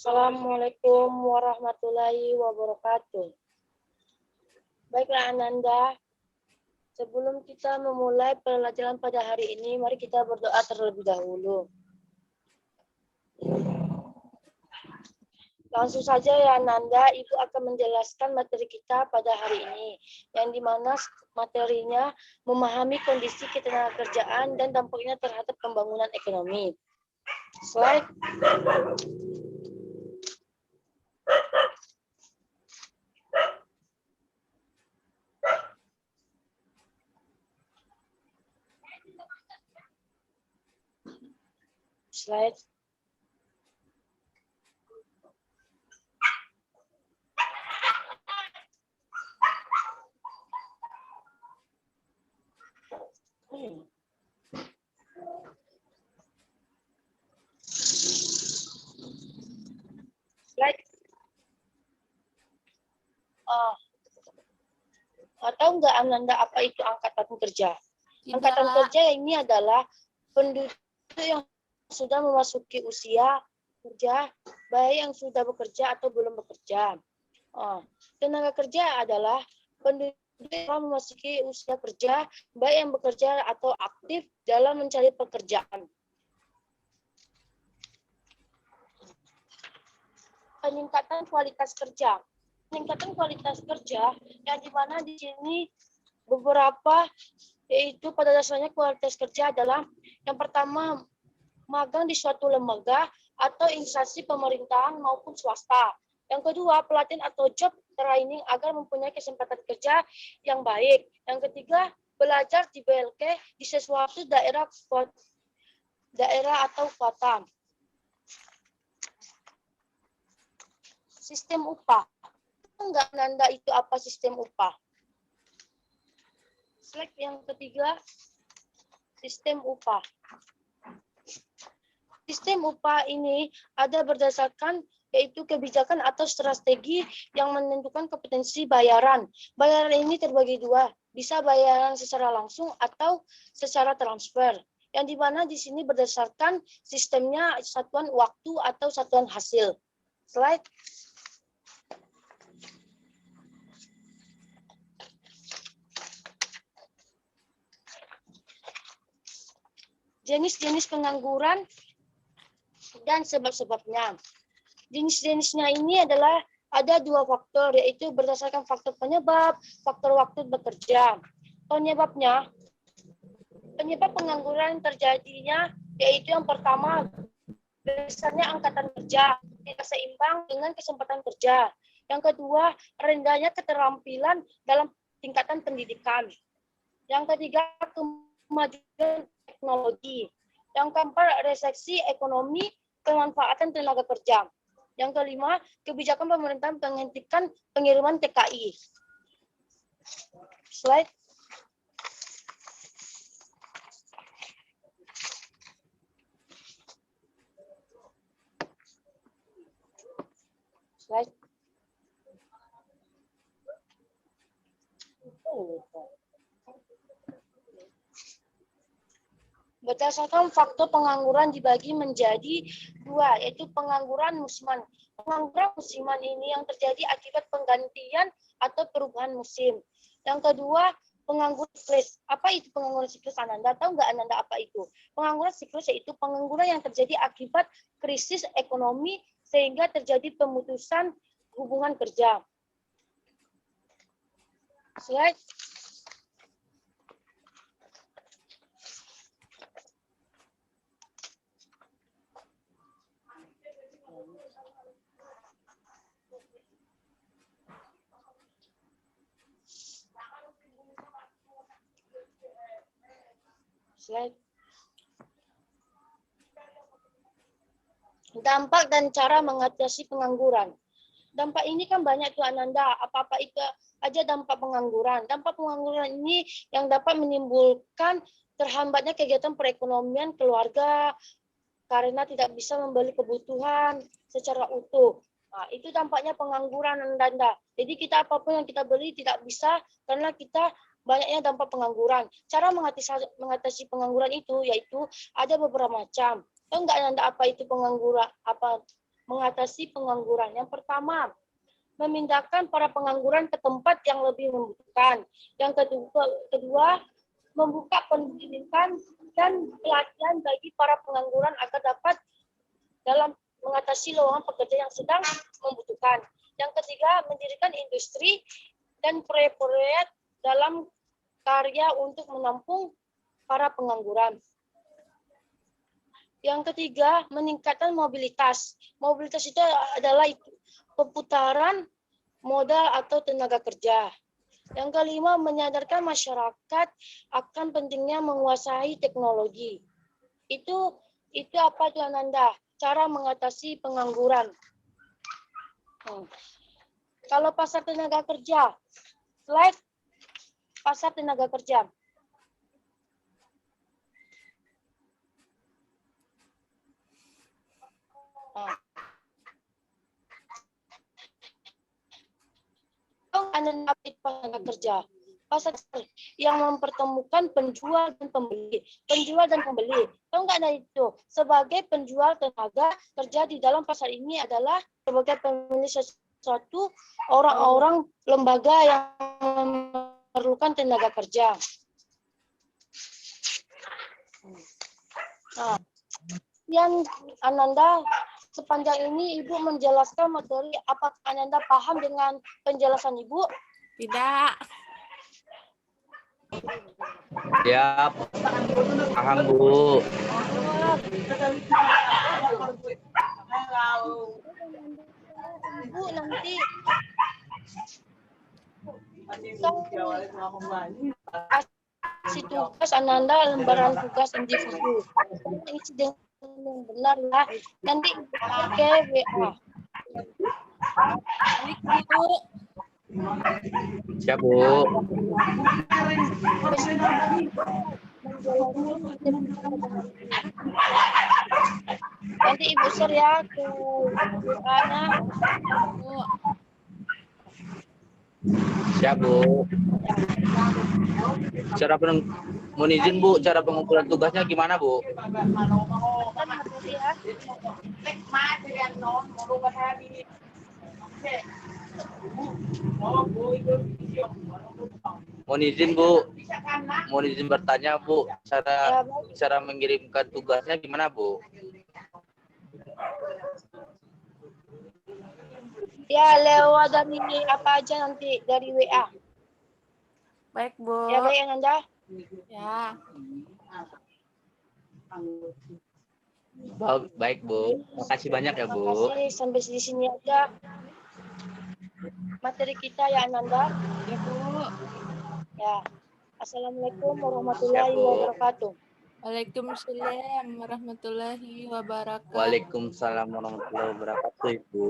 Assalamualaikum warahmatullahi wabarakatuh. Baiklah Ananda, sebelum kita memulai pelajaran pada hari ini, mari kita berdoa terlebih dahulu. Langsung saja ya Ananda, Ibu akan menjelaskan materi kita pada hari ini, yang dimana materinya memahami kondisi ketenagakerjaan dan dampaknya terhadap pembangunan ekonomi. Slide. Slide. Slide. Tahu nggak Ananda apa itu angkatan kerja? Tidak. Angkatan kerja ini adalah penduduk yang sudah memasuki usia kerja, baik yang sudah bekerja atau belum bekerja. Tenaga kerja adalah penduduk yang memasuki usia kerja, baik yang bekerja atau aktif dalam mencari pekerjaan. Peningkatan kualitas kerja. Peningkatan kualitas kerja yang dimana di sini beberapa, yaitu pada dasarnya kualitas kerja adalah yang pertama magang di suatu lembaga atau instansi pemerintahan maupun swasta. Yang kedua, pelatihan atau job training agar mempunyai kesempatan kerja yang baik. Yang ketiga, belajar di BLK di sesuatu daerah atau kota. Sistem upah. Enggak Nanda itu apa sistem upah? Slide yang ketiga, sistem upah. Sistem upah ini ada berdasarkan yaitu kebijakan atau strategi yang menentukan kompetensi bayaran. Bayaran ini terbagi dua, bisa bayaran secara langsung atau secara transfer. Yang dimana di sini berdasarkan sistemnya satuan waktu atau satuan hasil. Slide. Jenis-jenis pengangguran dan sebab-sebabnya. Jenis-jenisnya ini adalah ada dua faktor, yaitu berdasarkan faktor penyebab, faktor waktu bekerja. Penyebab pengangguran terjadinya yaitu yang pertama, biasanya angkatan kerja tidak seimbang dengan kesempatan kerja. Yang kedua, rendahnya keterampilan dalam tingkatan pendidikan. Yang ketiga, kemajuan teknologi. Yang keempat, resesi ekonomi, pemanfaatan tenaga kerja. Yang kelima, kebijakan pemerintah menghentikan pengiriman TKI. Slide. Slide. Berdasarkan faktor pengangguran dibagi menjadi dua, yaitu pengangguran musiman. Pengangguran musiman ini yang terjadi akibat penggantian atau perubahan musim. Yang kedua, pengangguran siklus. Apa itu pengangguran siklus Ananda? Tahu nggak Ananda apa itu? Pengangguran siklus yaitu pengangguran yang terjadi akibat krisis ekonomi sehingga terjadi pemutusan hubungan kerja. Slide. Slide. Dampak dan cara mengatasi pengangguran. Dampak ini kan banyak tuh Ananda, apa-apa itu aja dampak pengangguran. Dampak pengangguran ini yang dapat menimbulkan terhambatnya kegiatan perekonomian keluarga karena tidak bisa membeli kebutuhan secara utuh. Nah, itu dampaknya pengangguran Ananda. Jadi kita apapun yang kita beli tidak bisa karena kita banyaknya dampak pengangguran. Cara mengatasi pengangguran itu yaitu ada beberapa macam. Tahu nggak Anda apa itu pengangguran? Apa mengatasi pengangguran. Yang pertama, memindahkan para pengangguran ke tempat yang lebih membutuhkan. Yang kedua, membuka pendidikan dan pelatihan bagi para pengangguran agar dapat dalam mengatasi lowongan pekerja yang sedang membutuhkan. Yang ketiga, mendirikan industri dan proyek-proyek dalam karya untuk menampung para pengangguran. Yang ketiga, meningkatkan mobilitas. Mobilitas itu adalah perputaran modal atau tenaga kerja. Yang kelima, menyadarkan masyarakat akan pentingnya menguasai teknologi. Itu apa Tuan Ananda? Cara mengatasi pengangguran. Kalau pasar tenaga kerja, slide pasar tenaga kerja. Ananda tenaga kerja. Pasar yang mempertemukan penjual dan pembeli. Tahu nggak ada itu? Sebagai penjual tenaga kerja di dalam pasar ini adalah sebagai pemilik sesuatu orang-orang lembaga yang memerlukan tenaga kerja. Nah, yang Ananda sepanjang ini Ibu menjelaskan materi, apakah Ananda paham dengan penjelasan Ibu? Tidak. Ya, paham Bu. Ibu nanti kasih tugas Ananda lembaran tugas individu. Isi dengan yang benar ya. Nanti pakai WA. Bu. Siap Bu. Nanti Ibu share ya ke WA-nya. Siap Bu. Mohon izin Bu, cara pengumpulan tugasnya gimana Bu? Mohon izin Bu, mohon izin bertanya Bu, cara mengirimkan tugasnya gimana Bu? Ya lewat dari apa aja nanti dari WA. Baik Bu. Ya baik Ananda. Ya. Baik Bu, makasih banyak ya Bu. Terima kasih, sampai di sini aja materi kita ya Ananda. Ya Bu. Ya. Assalamualaikum warahmatullahi wabarakatuh. Waalaikumsalam warahmatullahi wabarakatuh. Waalaikumsalam warahmatullahi wabarakatuh Ibu.